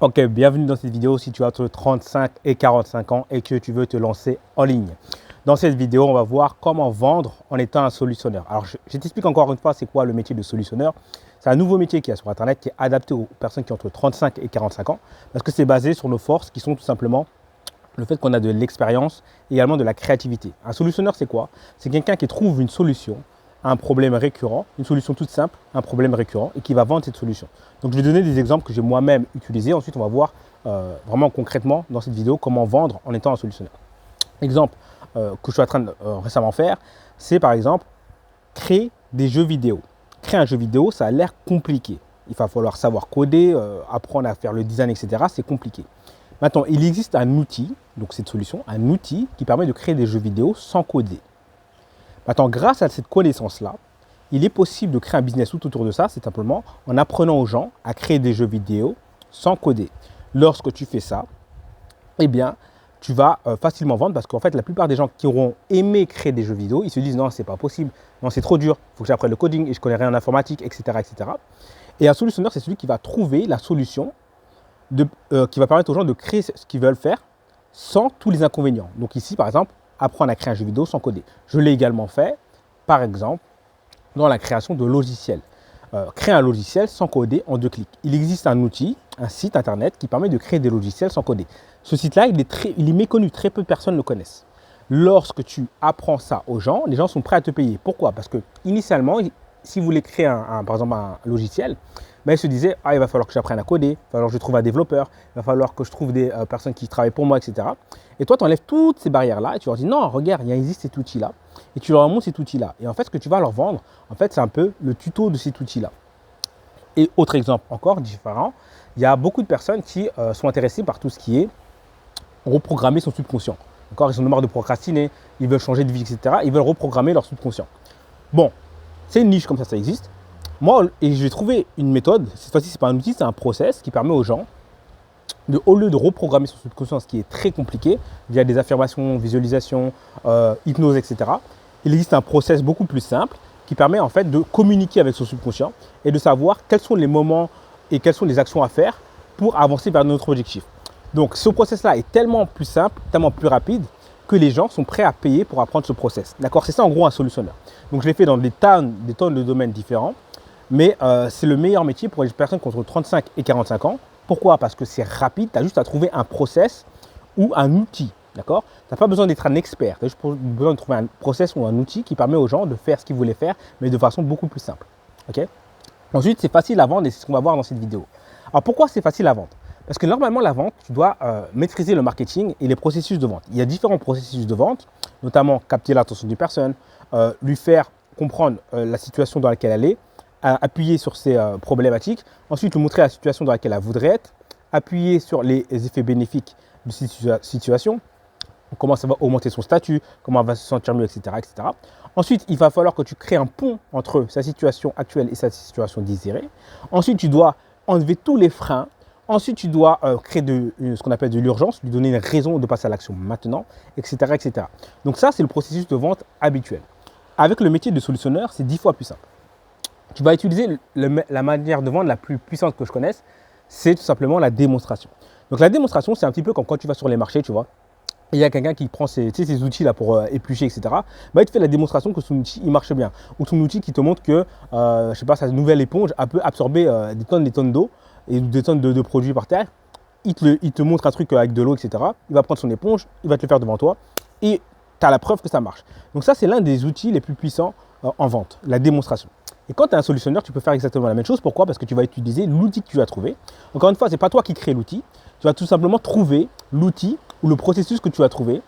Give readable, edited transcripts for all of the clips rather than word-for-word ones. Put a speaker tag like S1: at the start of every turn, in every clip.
S1: Ok, bienvenue dans cette vidéo si tu as entre 35 et 45 ans et que tu veux te lancer en ligne. Dans cette vidéo, on va voir comment vendre en étant un solutionneur. Alors, je t'explique encore une fois c'est quoi le métier de solutionneur. C'est un nouveau métier qui est sur Internet, qui est adapté aux personnes qui ont entre 35 et 45 ans parce que c'est basé sur nos forces qui sont tout simplement le fait qu'on a de l'expérience et également de la créativité. Un solutionneur, c'est quoi? C'est quelqu'un qui trouve une solution à un problème récurrent, une solution toute simple, un problème récurrent et qui va vendre cette solution. Donc, je vais donner des exemples que j'ai moi-même utilisés. Ensuite, on va voir vraiment concrètement dans cette vidéo comment vendre en étant un solutionneur. Exemple que je suis en train de récemment faire, c'est par exemple créer des jeux vidéo. Créer un jeu vidéo, ça a l'air compliqué. Il va falloir savoir coder, apprendre à faire le design, etc. C'est compliqué. Maintenant, il existe un outil, donc cette solution, un outil qui permet de créer des jeux vidéo sans coder. Maintenant, grâce à cette connaissance-là, il est possible de créer un business tout autour de ça, c'est simplement en apprenant aux gens à créer des jeux vidéo sans coder. Lorsque tu fais ça, eh bien, tu vas facilement vendre parce qu'en fait, la plupart des gens qui auront aimé créer des jeux vidéo, ils se disent non, c'est pas possible, non, c'est trop dur, il faut que j'apprenne le coding et je connais rien en informatique, etc., etc. Et un solutionneur, c'est celui qui va trouver la solution qui va permettre aux gens de créer ce qu'ils veulent faire sans tous les inconvénients. Donc ici, par exemple, apprendre à créer un jeu vidéo sans coder. Je l'ai également fait, par exemple, dans la création de logiciels. Créer un logiciel sans coder en 2 clics. Il existe un outil, un site internet qui permet de créer des logiciels sans coder. Ce site-là, il est méconnu, très peu de personnes le connaissent. Lorsque tu apprends ça aux gens, les gens sont prêts à te payer. Pourquoi? Parce que initialement, si vous voulez créer par exemple un logiciel, mais ils se disaient, il va falloir que j'apprenne à coder, il va falloir que je trouve un développeur, il va falloir que je trouve des personnes qui travaillent pour moi, etc. Et toi, tu enlèves toutes ces barrières-là et tu leur dis, non, regarde, il existe cet outil-là. Et tu leur montres cet outil-là. Et en fait, ce que tu vas leur vendre, en fait, c'est un peu le tuto de cet outil-là. Et autre exemple encore différent, il y a beaucoup de personnes qui sont intéressées par tout ce qui est reprogrammer son subconscient. D'accord, ils ont marre de procrastiner, ils veulent changer de vie, etc. Ils veulent reprogrammer leur subconscient. Bon, c'est une niche comme ça existe. Moi, et je vais trouver une méthode, cette fois-ci, ce n'est pas un outil, c'est un process qui permet aux gens, au lieu de reprogrammer son subconscient, ce qui est très compliqué, via des affirmations, visualisations, hypnose, etc., il existe un process beaucoup plus simple qui permet en fait de communiquer avec son subconscient et de savoir quels sont les moments et quelles sont les actions à faire pour avancer vers notre objectif. Donc, ce process-là est tellement plus simple, tellement plus rapide que les gens sont prêts à payer pour apprendre ce process. D'accord? C'est ça en gros un solutionneur. Donc, je l'ai fait dans des tonnes de domaines différents. Mais c'est le meilleur métier pour les personnes qui ont entre 35 et 45 ans. Pourquoi? Parce que c'est rapide, tu as juste à trouver un process ou un outil. D'accord? Tu n'as pas besoin d'être un expert, tu as juste besoin de trouver un process ou un outil qui permet aux gens de faire ce qu'ils voulaient faire, mais de façon beaucoup plus simple. Okay? Ensuite, c'est facile à vendre et c'est ce qu'on va voir dans cette vidéo. Alors pourquoi c'est facile à vendre? Parce que normalement, la vente, tu dois maîtriser le marketing et les processus de vente. Il y a différents processus de vente, notamment capter l'attention d'une personne, lui faire comprendre la situation dans laquelle elle est, appuyer sur ses problématiques, ensuite lui montrer la situation dans laquelle elle voudrait être, appuyer sur les effets bénéfiques de cette situation, comment ça va augmenter son statut, comment elle va se sentir mieux, etc., etc. Ensuite, il va falloir que tu crées un pont entre sa situation actuelle et sa situation désirée. Ensuite, tu dois enlever tous les freins. Ensuite, tu dois créer ce qu'on appelle de l'urgence, lui donner une raison de passer à l'action maintenant, etc., etc. Donc ça, c'est le processus de vente habituel. Avec le métier de solutionneur, c'est 10 fois plus simple. Tu vas utiliser la manière de vendre la plus puissante que je connaisse, c'est tout simplement la démonstration. Donc la démonstration, c'est un petit peu comme quand tu vas sur les marchés, tu vois. Il y a quelqu'un qui prend ces outils-là pour éplucher, etc. Bah, il te fait la démonstration que son outil, il marche bien. Ou ton outil qui te montre que, je sais pas, sa nouvelle éponge, elle peut absorber des tonnes d'eau et des tonnes de produits par terre. Il te montre un truc avec de l'eau, etc. Il va prendre son éponge, il va te le faire devant toi et tu as la preuve que ça marche. Donc ça, c'est l'un des outils les plus puissants en vente, la démonstration. Et quand tu es un solutionneur, tu peux faire exactement la même chose. Pourquoi? Parce que tu vas utiliser l'outil que tu as trouvé. Encore une fois, ce n'est pas toi qui crée l'outil. Tu vas tout simplement trouver l'outil ou le processus que tu as trouvé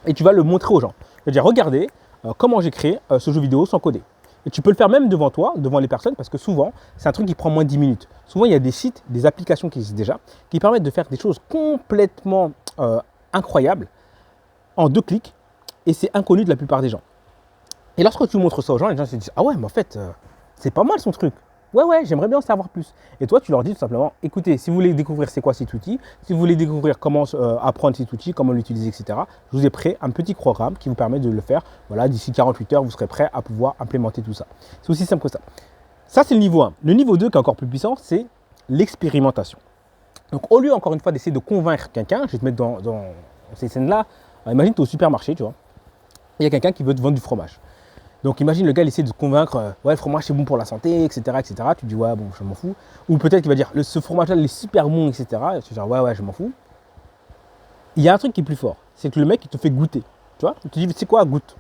S1: et tu vas le montrer aux gens. C'est-à-dire, regardez comment j'ai créé ce jeu vidéo sans coder. Et tu peux le faire même devant toi, devant les personnes, parce que souvent, c'est un truc qui prend moins de 10 minutes. Souvent, il y a des sites, des applications qui existent déjà, qui permettent de faire des choses complètement incroyables en 2 clics et c'est inconnu de la plupart des gens. Et lorsque tu montres ça aux gens, les gens se disent « Ah ouais, mais en fait, c'est pas mal son truc. Ouais, j'aimerais bien en savoir plus. » Et toi, tu leur dis tout simplement « Écoutez, si vous voulez découvrir c'est quoi cet outil, si vous voulez découvrir comment apprendre cet outil, comment l'utiliser, etc., je vous ai prêt un petit programme qui vous permet de le faire. Voilà, d'ici 48 heures, vous serez prêt à pouvoir implémenter tout ça. » C'est aussi simple que ça. Ça, c'est le niveau 1. Le niveau 2, qui est encore plus puissant, c'est l'expérimentation. Donc, au lieu, encore une fois, d'essayer de convaincre quelqu'un, je vais te mettre dans ces scènes-là, imagine tu es au supermarché, tu vois, il y a quelqu'un qui veut te vendre du fromage. Donc, imagine le gars, il essaie de te convaincre, ouais, le fromage, c'est bon pour la santé, etc., etc. Tu dis, ouais, bon, je m'en fous. Ou peut-être qu'il va dire, ce fromage-là, il est super bon, etc. Et tu dis, ouais, ouais, je m'en fous. Il y a un truc qui est plus fort, c'est que le mec, il te fait goûter. Tu vois, il te dit, tu sais quoi, goûte.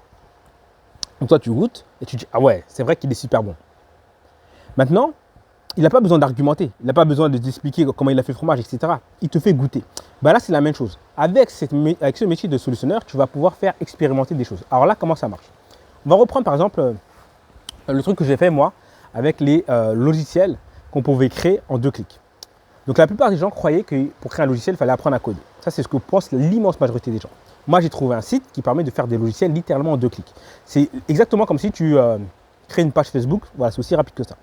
S1: Donc, toi, tu goûtes et tu dis, ah ouais, c'est vrai qu'il est super bon. Maintenant, il n'a pas besoin d'argumenter, il n'a pas besoin de t'expliquer comment il a fait le fromage, etc. Il te fait goûter. Bah là, c'est la même chose. Avec ce métier de solutionneur, tu vas pouvoir faire expérimenter des choses. Alors là, comment ça marche? On va reprendre par exemple le truc que j'ai fait moi avec les logiciels qu'on pouvait créer en 2 clics. Donc la plupart des gens croyaient que pour créer un logiciel, il fallait apprendre à coder. Ça, c'est ce que pense l'immense majorité des gens. Moi, j'ai trouvé un site qui permet de faire des logiciels littéralement en 2 clics. C'est exactement comme si tu crées une page Facebook. Voilà, c'est aussi rapide que ça.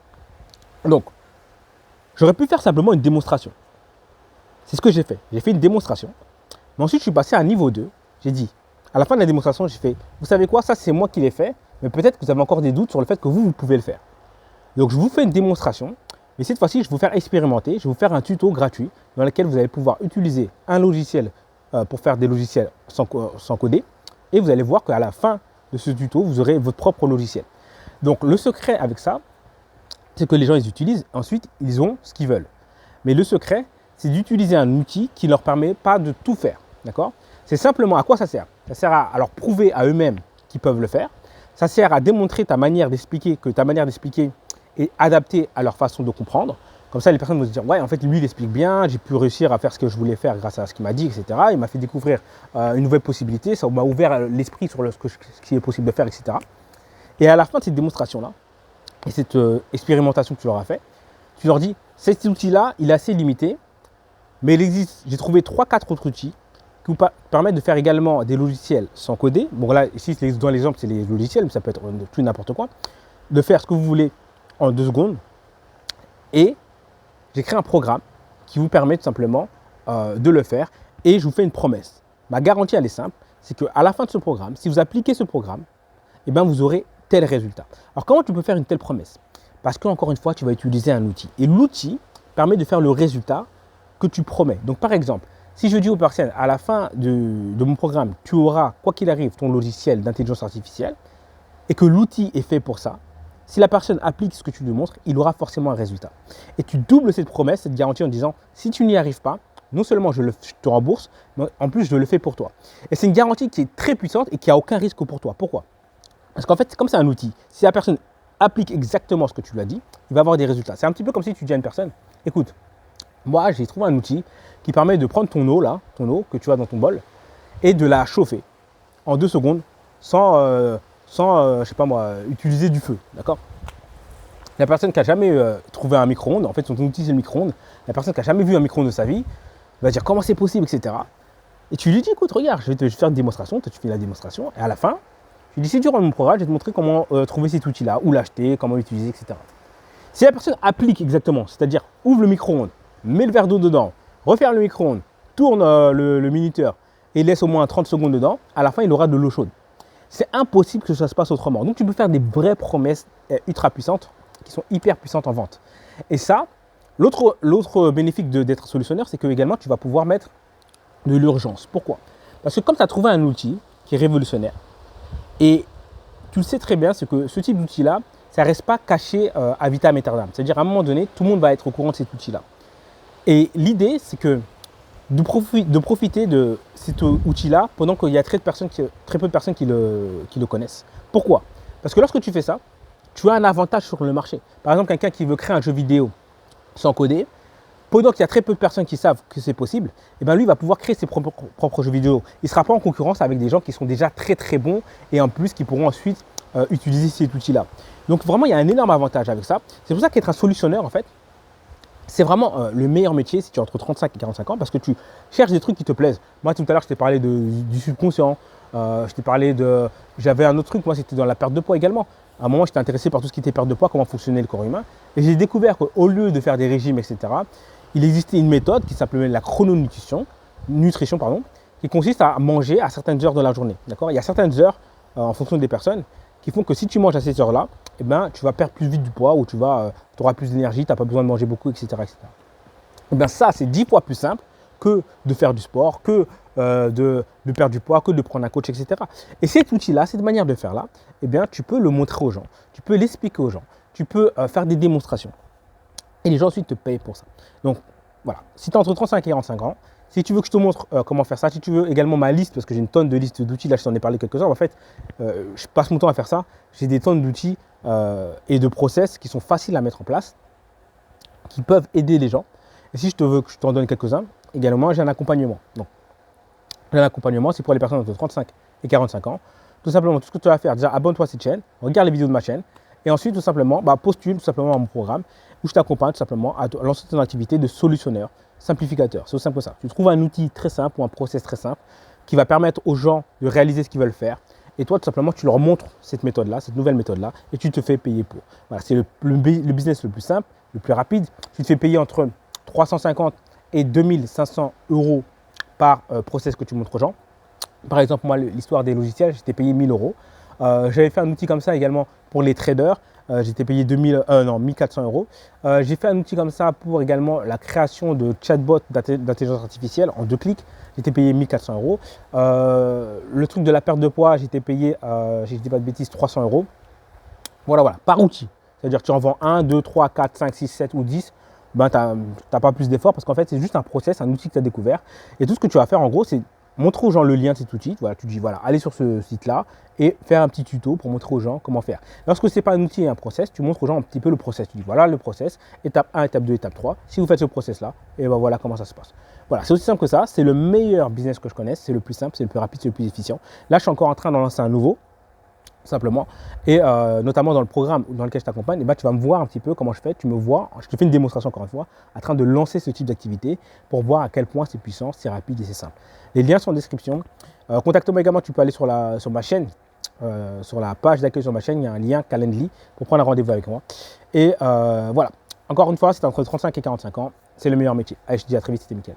S1: Donc, j'aurais pu faire simplement une démonstration. C'est ce que j'ai fait. J'ai fait une démonstration. Mais ensuite, je suis passé à niveau 2. J'ai dit, à la fin de la démonstration, j'ai fait, vous savez quoi, ça c'est moi qui l'ai fait, mais peut-être que vous avez encore des doutes sur le fait que vous pouvez le faire. Donc, je vous fais une démonstration. Mais cette fois-ci, je vais vous faire expérimenter. Je vais vous faire un tuto gratuit dans lequel vous allez pouvoir utiliser un logiciel pour faire des logiciels sans coder. Et vous allez voir qu'à la fin de ce tuto, vous aurez votre propre logiciel. Donc, le secret avec ça, c'est que les gens les utilisent. Ensuite, ils ont ce qu'ils veulent. Mais le secret, c'est d'utiliser un outil qui ne leur permet pas de tout faire. D'accord? C'est simplement à quoi ça sert? Ça sert à leur prouver à eux-mêmes qu'ils peuvent le faire. Ça sert à démontrer ta manière d'expliquer, que ta manière d'expliquer est adaptée à leur façon de comprendre. Comme ça, les personnes vont se dire, ouais, en fait, lui, il explique bien, j'ai pu réussir à faire ce que je voulais faire grâce à ce qu'il m'a dit, etc. Il m'a fait découvrir une nouvelle possibilité, ça m'a ouvert l'esprit sur ce qui est possible de faire, etc. Et à la fin de cette démonstration-là, et cette expérimentation que tu leur as fait, tu leur dis, cet outil-là, il est assez limité, mais il existe, j'ai trouvé 3-4 autres outils qui vous permettent de faire également des logiciels sans coder. Bon là, ici, dans l'exemple, c'est les logiciels, mais ça peut être tout n'importe quoi. De faire ce que vous voulez en 2 secondes. Et j'ai créé un programme qui vous permet tout simplement de le faire. Et je vous fais une promesse. Ma garantie, elle est simple, c'est qu'à la fin de ce programme, si vous appliquez ce programme, eh bien, vous aurez tel résultat. Alors, comment tu peux faire une telle promesse? Parce qu'encore une fois, tu vas utiliser un outil. Et l'outil permet de faire le résultat que tu promets. Donc, par exemple, si je dis aux personnes, à la fin de mon programme, tu auras, quoi qu'il arrive, ton logiciel d'intelligence artificielle, et que l'outil est fait pour ça, si la personne applique ce que tu lui montres, il aura forcément un résultat. Et tu doubles cette promesse, cette garantie en disant, si tu n'y arrives pas, non seulement je te rembourse, mais en plus je le fais pour toi. Et c'est une garantie qui est très puissante et qui n'a aucun risque pour toi. Pourquoi? Parce qu'en fait, comme c'est un outil, si la personne applique exactement ce que tu lui as dit, il va avoir des résultats. C'est un petit peu comme si tu dis à une personne, écoute, moi j'ai trouvé un outil qui permet de prendre ton eau que tu as dans ton bol, et de la chauffer en 2 secondes sans je sais pas moi, utiliser du feu, d'accord? La personne qui n'a jamais trouvé un micro-ondes, en fait son outil c'est le micro-ondes, la personne qui n'a jamais vu un micro-ondes de sa vie, va dire comment c'est possible, etc. Et tu lui dis, écoute, regarde, je vais te faire une démonstration, toi tu fais la démonstration, et à la fin, je lui dis, si durant mon programme, je vais te montrer comment trouver cet outil-là, où l'acheter, comment l'utiliser, etc. Si la personne applique exactement, c'est-à-dire ouvre le micro-ondes, met le verre d'eau dedans, referme le micro-ondes, tourne le minuteur et laisse au moins 30 secondes dedans, à la fin, il aura de l'eau chaude. C'est impossible que ça se passe autrement. Donc, tu peux faire des vraies promesses ultra puissantes qui sont hyper puissantes en vente. Et ça, l'autre bénéfice d'être solutionneur, c'est que également, tu vas pouvoir mettre de l'urgence. Pourquoi? Parce que comme tu as trouvé un outil qui est révolutionnaire, et tu le sais très bien, c'est que ce type d'outil-là, ça ne reste pas caché à vitam aeternam. C'est-à-dire, à un moment donné, tout le monde va être au courant de cet outil-là. Et l'idée, c'est que de profiter de cet outil-là pendant qu'il y a très peu de personnes qui le connaissent. Pourquoi? Parce que lorsque tu fais ça, tu as un avantage sur le marché. Par exemple, quelqu'un qui veut créer un jeu vidéo sans coder, pendant qu'il y a très peu de personnes qui savent que c'est possible, eh bien lui va pouvoir créer ses propres jeux vidéo. Il ne sera pas en concurrence avec des gens qui sont déjà très très bons et en plus qui pourront ensuite utiliser cet outil-là. Donc vraiment, il y a un énorme avantage avec ça. C'est pour ça qu'être un solutionneur, en fait, c'est vraiment le meilleur métier si tu es entre 35 et 45 ans parce que tu cherches des trucs qui te plaisent. Moi, tout à l'heure, je t'ai parlé du subconscient. Je t'ai parlé de... J'avais un autre truc, moi, c'était dans la perte de poids également. À un moment, j'étais intéressé par tout ce qui était perte de poids, comment fonctionnait le corps humain. Et j'ai découvert qu'au lieu de faire des régimes, etc., il existait une méthode qui s'appelait la chrononutrition, qui consiste à manger à certaines heures de la journée. D'accord? Il y a certaines heures, en fonction des personnes, qui font que si tu manges à ces heures-là, eh ben, tu vas perdre plus vite du poids ou tu auras plus d'énergie, tu n'as pas besoin de manger beaucoup, etc., etc. Eh bien ça, c'est 10 fois plus simple que de faire du sport, que de perdre du poids, que de prendre un coach, etc. Et cet outil-là, cette manière de faire là, eh bien, tu peux le montrer aux gens, tu peux l'expliquer aux gens, tu peux faire des démonstrations. Et les gens ensuite te payent pour ça. Donc voilà, si tu as entre 35 et 45 ans, si tu veux que je te montre comment faire ça, si tu veux également ma liste, parce que j'ai une tonne de listes d'outils, là je t'en ai parlé quelques-uns, en fait, je passe mon temps à faire ça, j'ai des tonnes d'outils et de process qui sont faciles à mettre en place, qui peuvent aider les gens. Et si je te veux que je t'en donne quelques-uns, également j'ai un accompagnement. Donc, j'ai un accompagnement, c'est pour les personnes entre 35 et 45 ans. Tout simplement, tout ce que tu vas faire, déjà abonne-toi à cette chaîne, regarde les vidéos de ma chaîne, et ensuite tout simplement, postule tout simplement à mon programme où je t'accompagne tout simplement à lancer ton activité de solutionneur, simplificateur. C'est aussi simple que ça. Tu trouves un outil très simple ou un process très simple qui va permettre aux gens de réaliser ce qu'ils veulent faire. Et toi, tout simplement, tu leur montres cette méthode-là, cette nouvelle méthode-là, et tu te fais payer pour. Voilà, c'est le business le plus simple, le plus rapide. Tu te fais payer entre 350 et 2500 euros par process que tu montres aux gens. Par exemple, moi, l'histoire des logiciels, j'étais payé 1000 euros. J'avais fait un outil comme ça également pour les traders. J'étais payé 1400 euros. J'ai fait un outil comme ça pour également la création de chatbots d'intelligence artificielle en 2 clics. J'étais payé 1400 euros. Le truc de la perte de poids, j'étais payé, je ne dis pas de bêtises, 300 euros. Voilà, par outil. C'est-à-dire que tu en vends 1, 2, 3, 4, 5, 6, 7 ou 10. Ben, tu n'as pas plus d'efforts parce qu'en fait, c'est juste un process, un outil que tu as découvert. Et tout ce que tu vas faire, en gros, c'est montrer aux gens le lien de cet outil. Voilà, tu dis, voilà, allez sur ce site-là et faire un petit tuto pour montrer aux gens comment faire. Lorsque ce n'est pas un outil et un process, tu montres aux gens un petit peu le process. Tu dis, voilà le process, étape 1, étape 2, étape 3. Si vous faites ce process-là, et ben voilà comment ça se passe. Voilà, c'est aussi simple que ça. C'est le meilleur business que je connaisse. C'est le plus simple, c'est le plus rapide, c'est le plus efficient. Là, je suis encore en train d'en lancer un nouveau, simplement. Et notamment dans le programme dans lequel je t'accompagne, tu vas me voir un petit peu comment je fais. Tu me vois, je te fais une démonstration encore une fois, en train de lancer ce type d'activité pour voir à quel point c'est puissant, c'est rapide et c'est simple. Les liens sont en description. Contacte-moi également, tu peux aller sur ma chaîne, sur la page d'accueil sur ma chaîne, il y a un lien Calendly pour prendre un rendez-vous avec moi. Et voilà, encore une fois, c'est entre 35 et 45 ans, c'est le meilleur métier. Allez, je te dis à très vite, c'était Mickaël.